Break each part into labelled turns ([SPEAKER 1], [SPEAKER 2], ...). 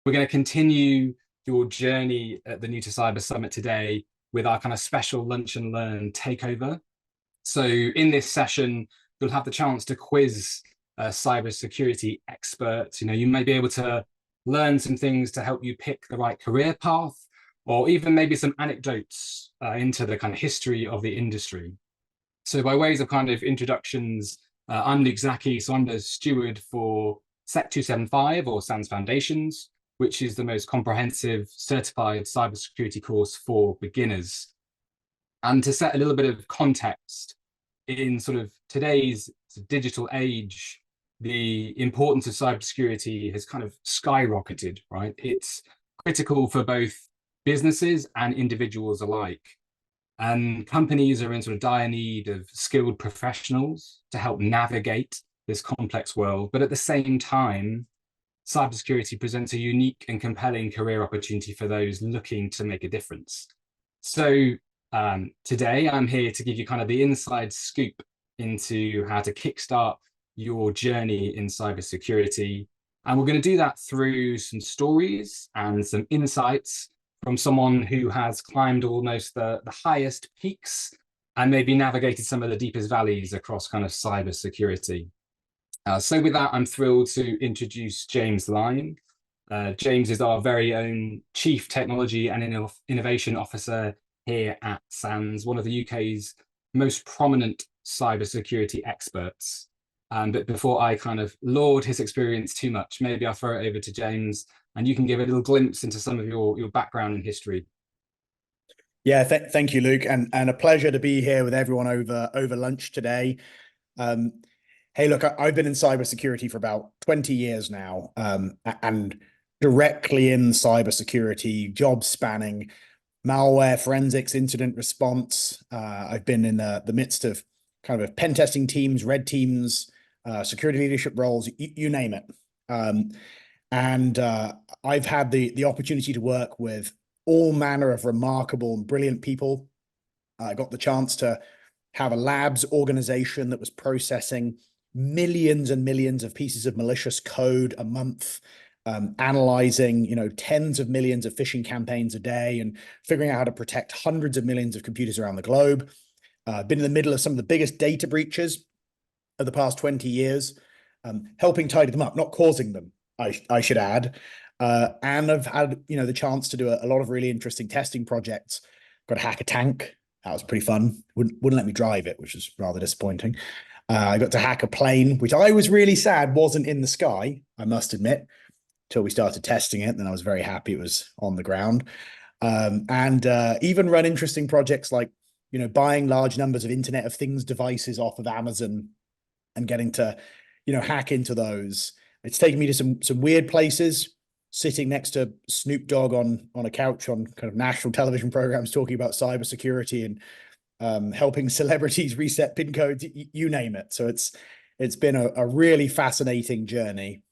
[SPEAKER 1] we're going to continue your journey at the New to Cyber Summit today with our kind of special lunch and learn takeover. So in this session, you'll have the chance to quiz cybersecurity experts. You may be able to learn some things to help you pick the right career path, or even maybe some anecdotes into the kind of history of the industry. So by ways of kind of introductions, I'm Luke Zaki, so I'm the steward for SEC 275 or SANS Foundations, which is the most comprehensive certified cybersecurity course for beginners. And to set a little bit of context, in sort of today's digital age, the importance of cybersecurity has kind of skyrocketed, right? It's critical for both businesses and individuals alike. And companies are in sort of dire need of skilled professionals to help navigate this complex world. But at the same time, cybersecurity presents a unique and compelling career opportunity for those looking to make a difference. So today I'm here to give you kind of the inside scoop into how to kickstart your journey in cybersecurity. And we're going to do that through some stories and some insights from someone who has climbed almost the highest peaks and maybe navigated some of the deepest valleys across kind of cybersecurity. So with that, I'm thrilled to introduce James Lyne. James is our very own Chief Technology and Innovation Officer here at SANS, one of the UK's most prominent cybersecurity experts. But before I kind of laud his experience too much, maybe I'll throw it over to James and you can give a little glimpse into some of your background and history.
[SPEAKER 2] Yeah, thank you, Luke, and a pleasure to be here with everyone over lunch today. Hey, look, I've been in cybersecurity for about 20 years now, and directly in cybersecurity, job spanning malware, forensics, incident response. I've been in the midst of kind of pen testing teams, red teams, security leadership roles, you name it. And I've had the opportunity to work with all manner of remarkable and brilliant people. I got the chance to have a labs organization that was processing millions and millions of pieces of malicious code a month, analyzing, tens of millions of phishing campaigns a day and figuring out how to protect hundreds of millions of computers around the globe. Been in the middle of some of the biggest data breaches of the past 20 years, helping tidy them up, not causing them, I should add. And I've had, the chance to do a lot of really interesting testing projects. Got to hack a tank. That was pretty fun. Wouldn't let me drive it, which was rather disappointing. I got to hack a plane, which I was really sad wasn't in the sky, I must admit, till we started testing it. Then I was very happy it was on the ground. And even run interesting projects like, buying large numbers of Internet of Things devices off of Amazon and getting to, hack into those. It's taken me to some weird places, sitting next to Snoop Dogg on a couch on kind of national television programs talking about cybersecurity and helping celebrities reset PIN codes, you name it. So it's been a really fascinating journey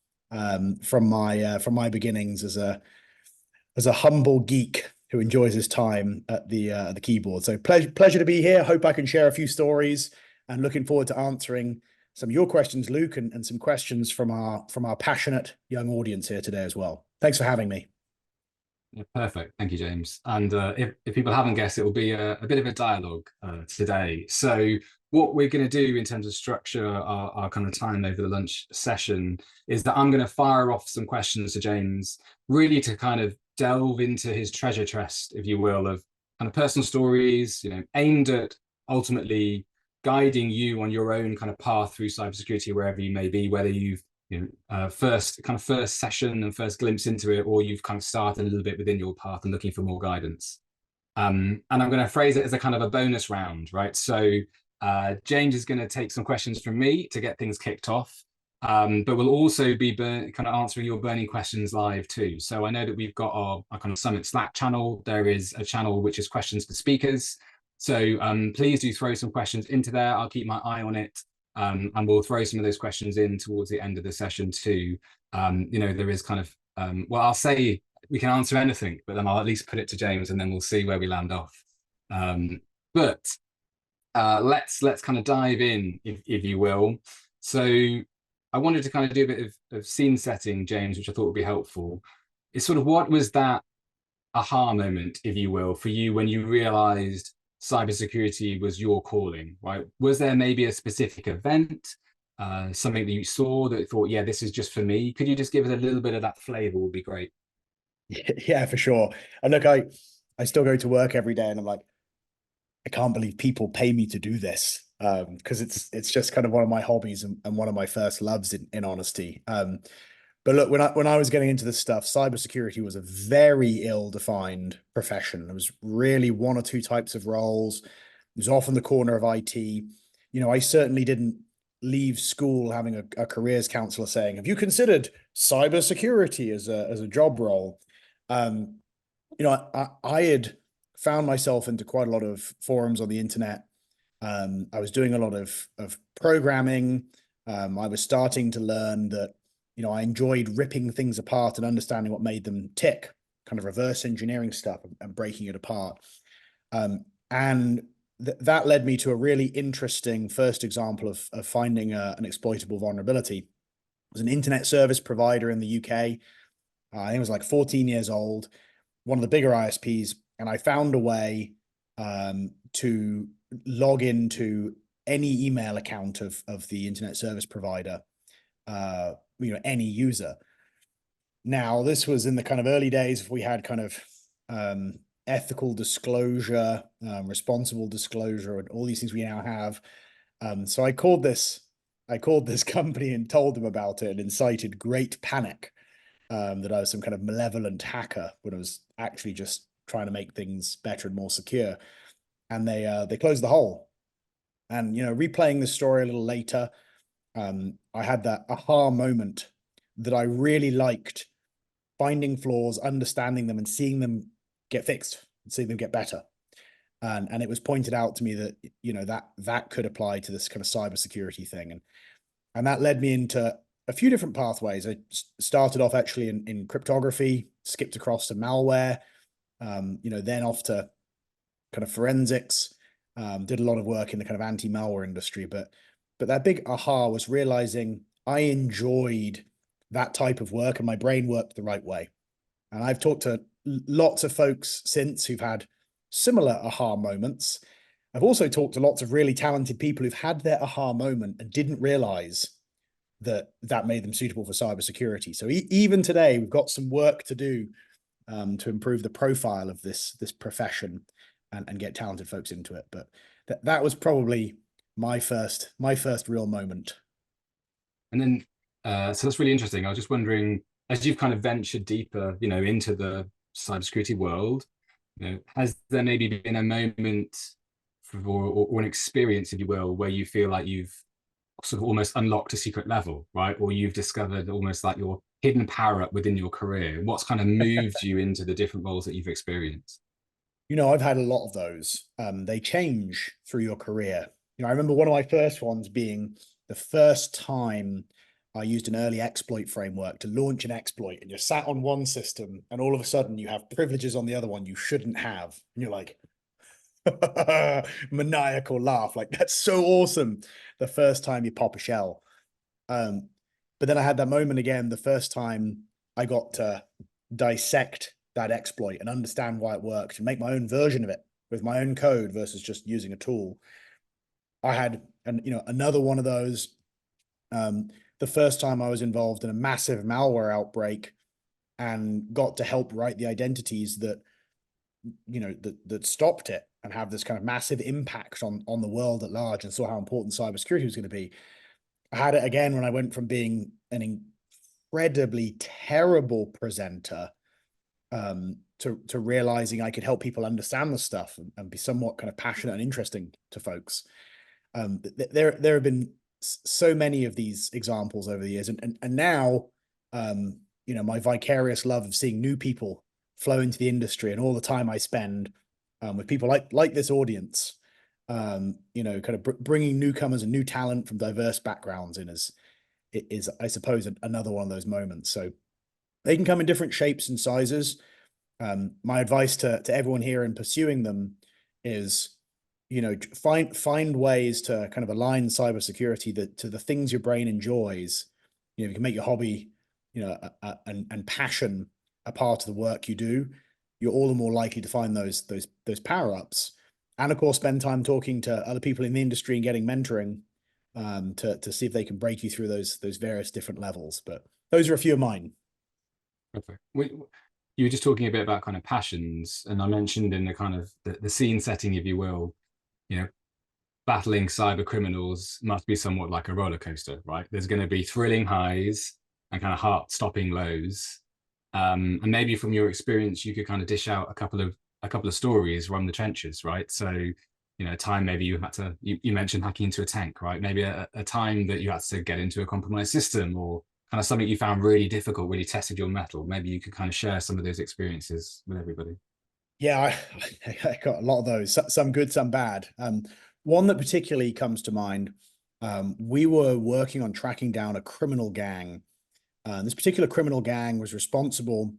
[SPEAKER 2] from my beginnings as a humble geek who enjoys his time at the keyboard. So pleasure to be here. Hope I can share a few stories and looking forward to answering some of your questions, Luke, and some questions from our passionate young audience here today as well. Thanks for having me.
[SPEAKER 1] Yeah, perfect. Thank you, James. And if people haven't guessed, it will be a bit of a dialogue today. So what we're going to do in terms of structure our kind of time over the lunch session is that I'm going to fire off some questions to James, really to kind of delve into his treasure chest, if you will, of kind of personal stories, aimed at ultimately guiding you on your own kind of path through cybersecurity, wherever you may be, whether you've first session and first glimpse into it, or you've kind of started a little bit within your path and looking for more guidance. And I'm going to phrase it as a kind of a bonus round, right? So James is going to take some questions from me to get things kicked off, but we'll also be kind of answering your burning questions live too. So I know that we've got our kind of Summit Slack channel. There is a channel which is questions for speakers. So please do throw some questions into there. I'll keep my eye on it. And we'll throw some of those questions in towards the end of the session too. There is kind of, well, I'll say we can answer anything, but then I'll at least put it to James and then we'll see where we land off. But let's kind of dive in, if you will. So I wanted to kind of do a bit of scene setting, James, which I thought would be helpful. it's sort of what was that aha moment, if you will, for you when you realized cybersecurity was your calling, right? Was there maybe a specific event, something that you saw that thought, yeah, this is just for me? Could you just give us a little bit of that flavor would be great.
[SPEAKER 2] Yeah, for sure. And look, I still go to work every day and I'm like, I can't believe people pay me to do this. Because it's just kind of one of my hobbies and one of my first loves in honesty. But look, when I was getting into this stuff, cybersecurity was a very ill-defined profession. There was really one or two types of roles. It was often the corner of IT. You know, I certainly didn't leave school having a careers counselor saying, "Have you considered cybersecurity as a job role?" Um, you know, I had found myself into quite a lot of forums on the internet. I was doing a lot of programming. I was starting to learn that, you know, I enjoyed ripping things apart and understanding what made them tick, kind of reverse engineering stuff and breaking it apart. And that led me to a really interesting first example of finding an exploitable vulnerability. It was an internet service provider in the UK. I think it was like 14 years old, one of the bigger ISPs, and I found a way to log into any email account of the internet service provider, you know, any user. Now, this was in the kind of early days. We had kind of ethical disclosure, responsible disclosure, and all these things we now have. So I called this company and told them about it and incited great panic, that I was some kind of malevolent hacker when I was actually just trying to make things better and more secure. And they closed the hole. And, you know, replaying this story a little later, I had that aha moment that I really liked finding flaws, understanding them, and seeing them get fixed, and seeing them get better. And it was pointed out to me that, you know, that could apply to this kind of cybersecurity thing. And that led me into a few different pathways. I started off actually in cryptography, skipped across to malware, you know, then off to kind of forensics, did a lot of work in the kind of anti-malware industry. But that big aha was realizing I enjoyed that type of work and my brain worked the right way. And I've talked to lots of folks since who've had similar aha moments. I've also talked to lots of really talented people who've had their aha moment and didn't realize that made them suitable for cybersecurity. So even today, we've got some work to do to improve the profile of this profession and get talented folks into it. But that was probably my first real moment.
[SPEAKER 1] And then, so that's really interesting. I was just wondering, as you've kind of ventured deeper, you know, into the cybersecurity world, you know, has there maybe been a moment or an experience, if you will, where you feel like you've sort of almost unlocked a secret level, right? Or you've discovered almost like your hidden power up within your career? What's kind of moved you into the different roles that you've experienced?
[SPEAKER 2] You know, I've had a lot of those. They change through your career. You know, I remember one of my first ones being the first time I used an early exploit framework to launch an exploit, and you're sat on one system, and all of a sudden you have privileges on the other one you shouldn't have. And you're like, maniacal laugh. Like, that's so awesome. The first time you pop a shell. Um, but then I had that moment again, the first time I got to dissect that exploit and understand why it worked and make my own version of it with my own code versus just using a tool. I had, you know, another one of those. The first time I was involved in a massive malware outbreak and got to help write the identities that, you know, that stopped it and have this kind of massive impact on the world at large, and saw how important cybersecurity was going to be. I had it again when I went from being an incredibly terrible presenter, to realizing I could help people understand the stuff and be somewhat kind of passionate and interesting to folks. There have been so many of these examples over the years, and now, you know, my vicarious love of seeing new people flow into the industry and all the time I spend with people like this audience, you know, kind of bringing newcomers and new talent from diverse backgrounds in is, I suppose, another one of those moments. So they can come in different shapes and sizes. My advice to everyone here in pursuing them is, you know, find ways to kind of align cybersecurity to the things your brain enjoys. You know, you can make your hobby, you know, and passion a part of the work you do, you're all the more likely to find those power-ups. And of course, spend time talking to other people in the industry and getting mentoring to see if they can break you through those various different levels. But those are a few of mine.
[SPEAKER 1] Perfect. You were just talking a bit about kind of passions, and I mentioned in the kind of the scene setting, if you will, you know, battling cyber criminals must be somewhat like a roller coaster, right? There's going to be thrilling highs and kind of heart-stopping lows. And maybe from your experience, you could kind of dish out a couple of stories from the trenches, right? So, you know, a time maybe you had to, you mentioned hacking into a tank, right? Maybe a time that you had to get into a compromised system, or kind of something you found really difficult, really tested your mettle. Maybe you could kind of share some of those experiences with everybody.
[SPEAKER 2] Yeah, I got a lot of those, some good, some bad. One that particularly comes to mind, we were working on tracking down a criminal gang. This particular criminal gang was responsible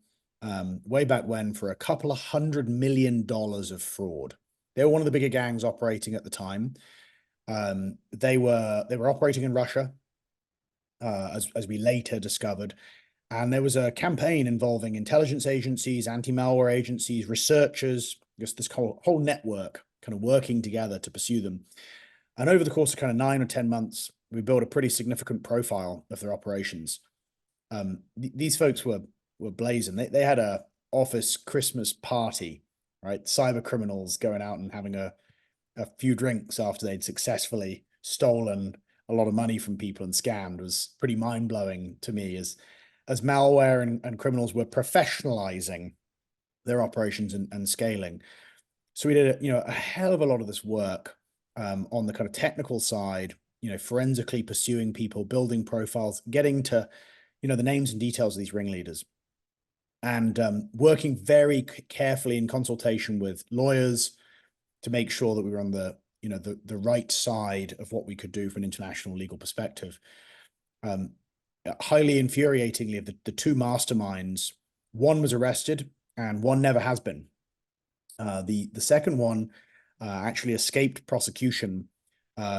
[SPEAKER 2] way back when for a couple of $100 million of fraud. They were one of the bigger gangs operating at the time. They were operating in Russia, as we later discovered. And there was a campaign involving intelligence agencies, anti-malware agencies, researchers, just this whole network kind of working together to pursue them. And over the course of kind of 9 or 10 months, we built a pretty significant profile of their operations. These folks were blazing. They had a office Christmas party, right? Cyber criminals going out and having a few drinks after they'd successfully stolen a lot of money from people and scammed was pretty mind-blowing to me, as malware and criminals were professionalizing their operations and scaling. So we did a hell of a lot of this work on the kind of technical side, forensically pursuing people, building profiles, getting to the names and details of these ringleaders, and working very carefully in consultation with lawyers to make sure that we were on the right side of what we could do from an international legal perspective. Highly infuriatingly, of the two masterminds, one was arrested and one never has been. The second one actually escaped prosecution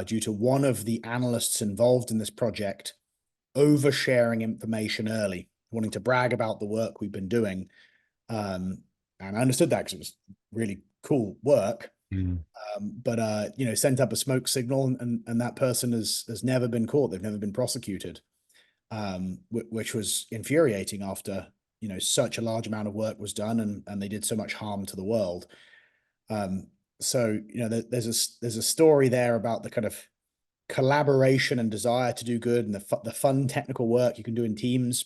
[SPEAKER 2] due to one of the analysts involved in this project oversharing information early, wanting to brag about the work we've been doing. And I understood that because it was really cool work. But sent up a smoke signal, and that person has never been caught. They've never been prosecuted, which was infuriating after such a large amount of work was done, and they did so much harm to the world. So there's a story there about the kind of collaboration and desire to do good, and the fun technical work you can do in teams,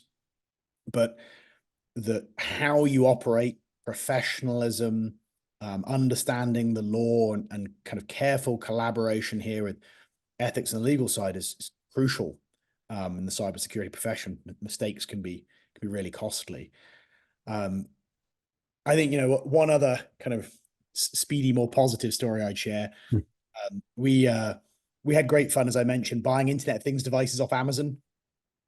[SPEAKER 2] but how you operate, professionalism, understanding the law, and kind of careful collaboration here with ethics and the legal side is crucial in the cybersecurity profession. Mistakes can be really costly. I think one other kind of speedy, more positive story I'd share. We had great fun, as I mentioned, buying Internet of Things devices off Amazon.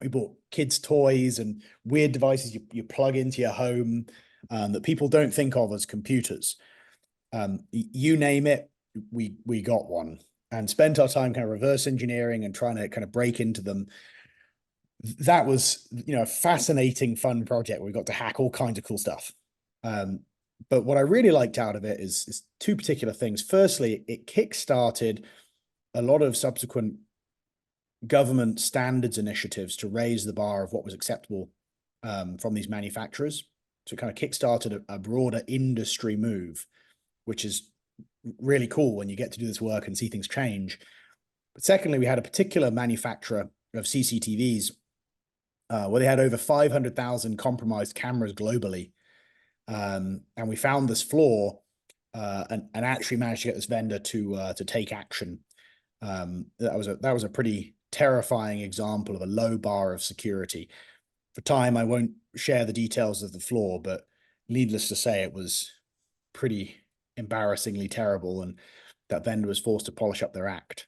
[SPEAKER 2] We bought kids' toys and weird devices you plug into your home that people don't think of as computers. You name it, we got one, and spent our time kind of reverse engineering and trying to kind of break into them. That was a fascinating, fun project where we got to hack all kinds of cool stuff. But what I really liked out of it is two particular things. Firstly, it kickstarted a lot of subsequent government standards initiatives to raise the bar of what was acceptable from these manufacturers. So it kind of kickstarted a broader industry move, which is really cool when you get to do this work and see things change. But secondly, we had a particular manufacturer of CCTVs where they had over 500,000 compromised cameras globally. And we found this flaw and actually managed to get this vendor to take action. That was a pretty terrifying example of a low bar of security. For time, I won't share the details of the flaw, but needless to say, it was pretty embarrassingly terrible, and that vendor was forced to polish up their act.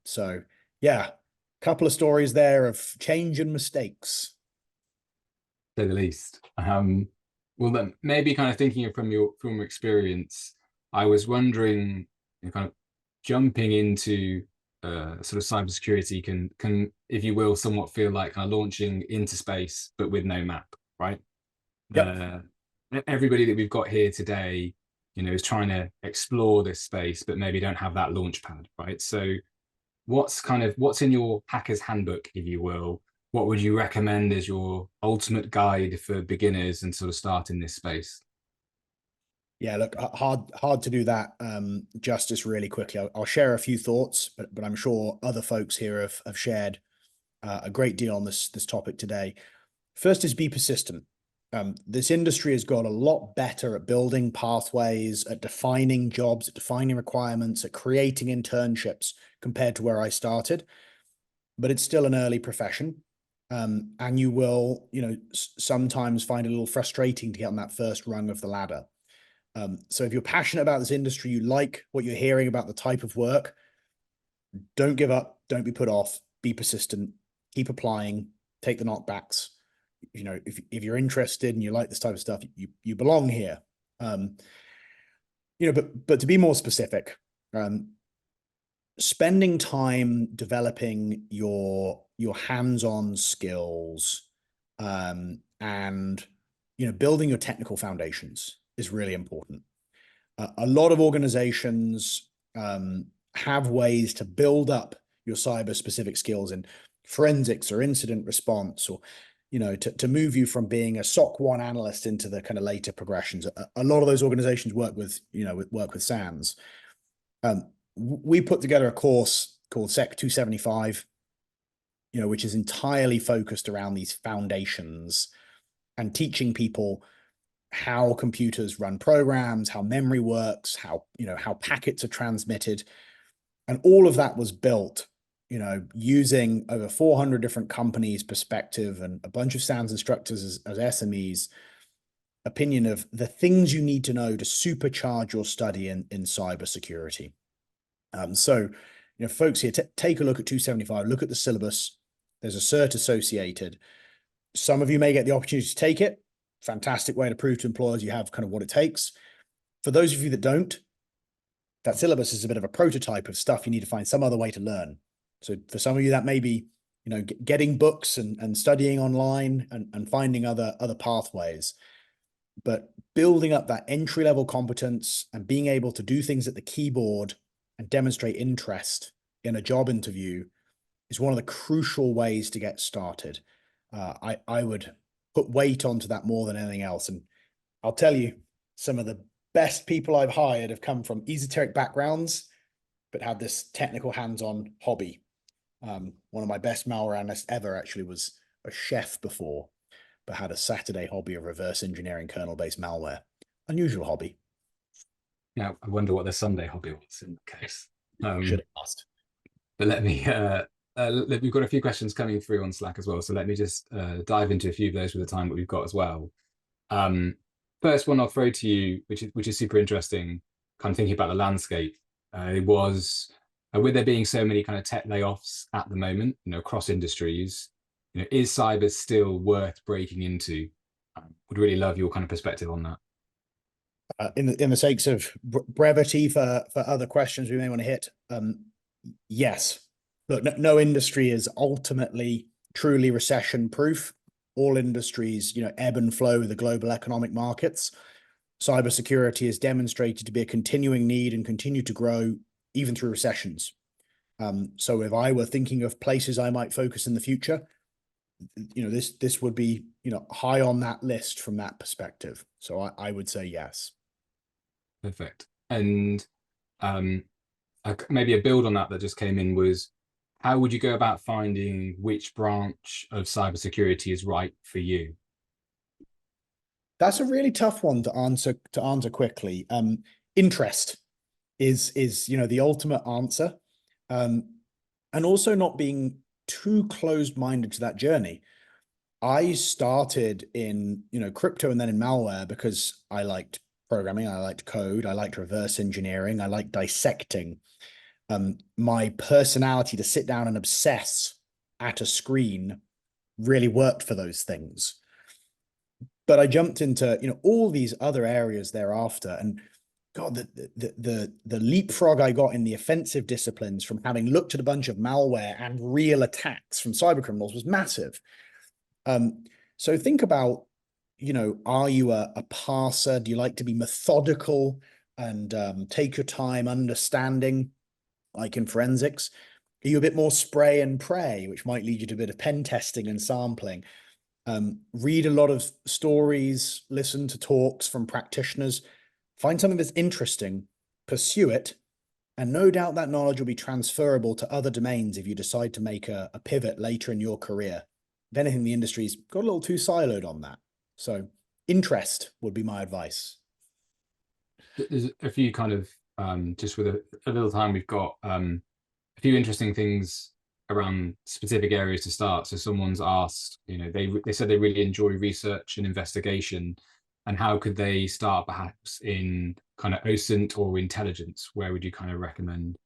[SPEAKER 2] So yeah, a couple of stories there of change and mistakes.
[SPEAKER 1] Say the least. Well, then maybe kind of thinking from your experience, I was wondering, kind of jumping into sort of cybersecurity can, if you will, somewhat feel like kind of launching into space, but with no map, right?
[SPEAKER 2] Yep.
[SPEAKER 1] Everybody that we've got here today, is trying to explore this space, but maybe don't have that launch pad, right? So what's in your hacker's handbook, if you will? What would you recommend as your ultimate guide for beginners and sort of start in this space?
[SPEAKER 2] Yeah, look, hard to do that justice really quickly. I'll share a few thoughts, but I'm sure other folks here have shared a great deal on this topic today. First is be persistent. This industry has got a lot better at building pathways, at defining jobs, at defining requirements, at creating internships compared to where I started. But it's still an early profession. And you will, sometimes find it a little frustrating to get on that first rung of the ladder. So if you're passionate about this industry, you like what you're hearing about the type of work, don't give up, don't be put off, be persistent, keep applying, take the knockbacks. If you're interested and you like this type of stuff, you belong here. But to be more specific, spending time developing your hands-on skills, and building your technical foundations is really important. A lot of organizations have ways to build up your cyber specific skills in forensics or incident response, or to move you from being a SOC 1 analyst into the kind of later progressions. A lot of those organizations work with SANS. We put together a course called SEC 275, which is entirely focused around these foundations and teaching people how computers run programs, how memory works, how packets are transmitted. And all of that was built, using over 400 different companies' perspective and a bunch of SANS instructors as SMEs, opinion of the things you need to know to supercharge your study in cybersecurity. So, folks here, take a look at 275, look at the syllabus. There's a cert associated. Some of you may get the opportunity to take it. Fantastic way to prove to employers you have kind of what it takes. For those of you that don't, that syllabus is a bit of a prototype of stuff you need to find some other way to learn. So for some of you, that may be, getting books and studying online and finding other pathways. But building up that entry-level competence and being able to do things at the keyboard and demonstrate interest in a job interview is one of the crucial ways to get started. I would put weight onto that more than anything else. And I'll tell you, some of the best people I've hired have come from esoteric backgrounds, but had this technical hands-on hobby. One of my best malware analysts ever actually was a chef before, but had a Saturday hobby of reverse engineering kernel-based malware. Unusual hobby.
[SPEAKER 1] Yeah, I wonder what their Sunday hobby was in that case.
[SPEAKER 2] Should have asked.
[SPEAKER 1] But we've got a few questions coming through on Slack as well. So let me just dive into a few of those with the time that we've got as well. First one I'll throw to you, which is super interesting, kind of thinking about the landscape. It was with there being so many kind of tech layoffs at the moment, across industries, is cyber still worth breaking into? Would really love your kind of perspective on that.
[SPEAKER 2] In the sakes of brevity for other questions we may want to hit, yes. Look, no industry is ultimately truly recession proof. All industries, ebb and flow with the global economic markets. Cybersecurity is demonstrated to be a continuing need and continue to grow even through recessions. So if I were thinking of places I might focus in the future, this would be, high on that list from that perspective. So I would say yes.
[SPEAKER 1] Perfect. And maybe a build on that just came in was, how would you go about finding which branch of cybersecurity is right for you?
[SPEAKER 2] That's a really tough one to answer quickly. Interest is the ultimate answer, and also not being too closed-minded to that journey. I started in crypto and then in malware because I liked programming, I liked code, I liked reverse engineering, I liked dissecting. My personality to sit down and obsess at a screen really worked for those things. But I jumped into all these other areas thereafter, and God, the leapfrog I got in the offensive disciplines from having looked at a bunch of malware and real attacks from cyber criminals was massive. So think about are you a parser? Do you like to be methodical and take your time understanding, like in forensics? Are you a bit more spray and pray, which might lead you to a bit of pen testing and sampling? Read a lot of stories, listen to talks from practitioners, find something that's interesting, pursue it, and no doubt that knowledge will be transferable to other domains if you decide to make a pivot later in your career. If anything, the industry's got a little too siloed on that. So interest would be my advice.
[SPEAKER 1] There's a few kind of just with a little time we've got a few interesting things around specific areas to start. So someone's asked, they said they really enjoy research and investigation, and how could they start perhaps in kind of OSINT or intelligence? Where would you kind of recommend?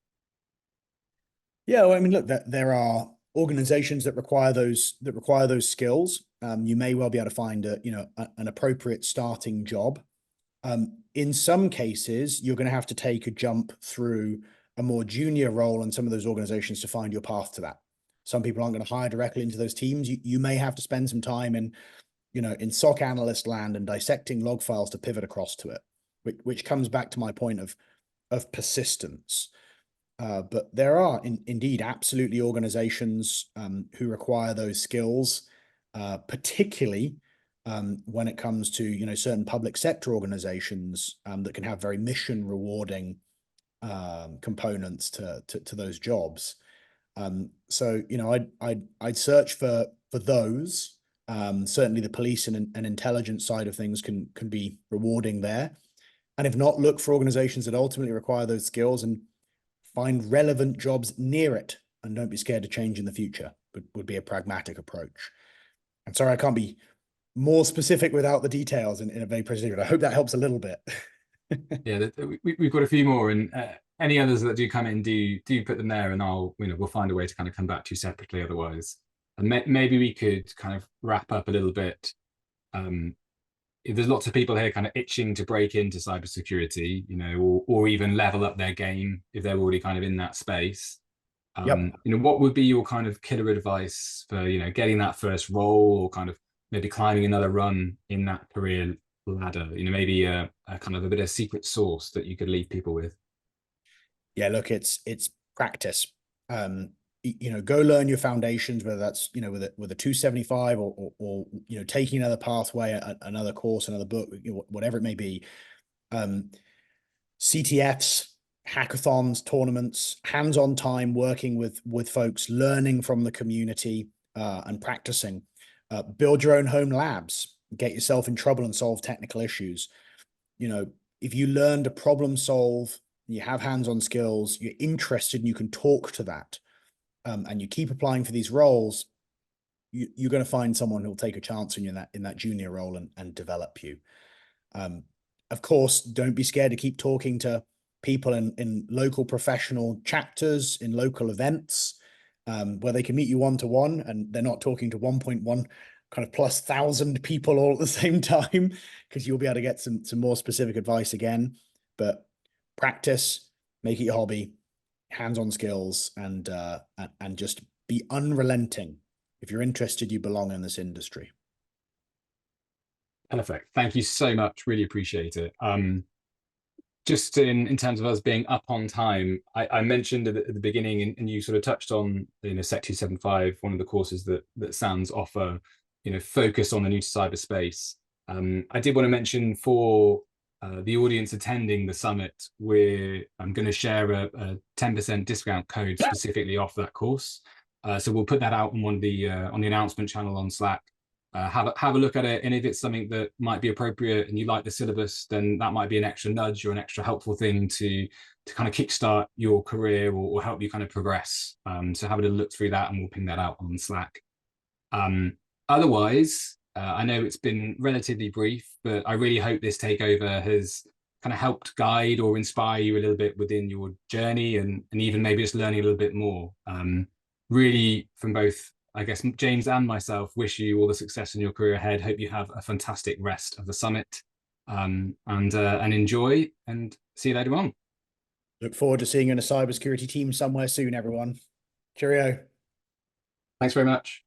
[SPEAKER 2] Yeah, well, I mean, look, there are organizations that require those skills. You may well be able to find an appropriate starting job. In some cases, you're going to have to take a jump through a more junior role in some of those organizations to find your path to that. Some people aren't going to hire directly into those teams. You may have to spend some time in SOC analyst land and dissecting log files to pivot across to it, which comes back to my point of persistence. But there are indeed absolutely organizations who require those skills, particularly when it comes to certain public sector organizations that can have very mission rewarding components to those jobs. So I'd search for those. Certainly the police and intelligence side of things can be rewarding there. And if not, look for organizations that ultimately require those skills and find relevant jobs near it, and don't be scared to change in the future. Would be a pragmatic approach. I'm sorry I can't be more specific without the details in a very precise. I hope that helps a little bit.
[SPEAKER 1] Yeah, we've got a few more, and any others that do come in, do put them there, and we'll find a way to kind of come back to you separately otherwise. And maybe we could kind of wrap up a little bit. There's lots of people here kind of itching to break into cybersecurity, or even level up their game if they're already kind of in that space.
[SPEAKER 2] Yep.
[SPEAKER 1] What would be your kind of killer advice for, getting that first role, or kind of maybe climbing another run in that career ladder? Maybe a kind of a bit of secret sauce that you could leave people with.
[SPEAKER 2] Yeah, look, it's practice. Go learn your foundations, whether that's with a 275 or taking another pathway, another course, another book, whatever it may be. CTFs, hackathons, tournaments, hands-on time working with folks, learning from the community and practicing. Build your own home labs, get yourself in trouble and solve technical issues. If you learn to problem solve, you have hands-on skills, you're interested and you can talk to that, and you keep applying for these roles, you're going to find someone who'll take a chance on you in that junior role and develop you. Of course, don't be scared to keep talking to people in local professional chapters, in local events, where they can meet you one-to-one, and they're not talking to 1.1 kind of plus 1,000 people all at the same time, because you'll be able to get some more specific advice again. But practice, make it your hobby, hands-on skills, and just be unrelenting. If you're interested, you belong in this industry.
[SPEAKER 1] Perfect. Thank you so much. Really appreciate it. Just in terms of us being up on time, I mentioned at the beginning, and you sort of touched on, SEC 275, one of the courses that SANS offer, focus on the new to cyberspace. I did want to mention for the audience attending the summit, I'm going to share a 10% discount code specifically off that course. So we'll put that out on on the announcement channel on Slack. Have a look at it, and if it's something that might be appropriate and you like the syllabus, then that might be an extra nudge or an extra helpful thing to kind of kickstart your career, or help you kind of progress. So have a little look through that, and we'll ping that out on Slack. Otherwise, I know it's been relatively brief, but I really hope this takeover has kind of helped guide or inspire you a little bit within your journey, and even maybe just learning a little bit more. Really, from both, I guess, James and myself, wish you all the success in your career ahead. Hope you have a fantastic rest of the summit, and enjoy, and see you later on.
[SPEAKER 2] Look forward to seeing you in a cybersecurity team somewhere soon, everyone. Cheerio.
[SPEAKER 1] Thanks very much.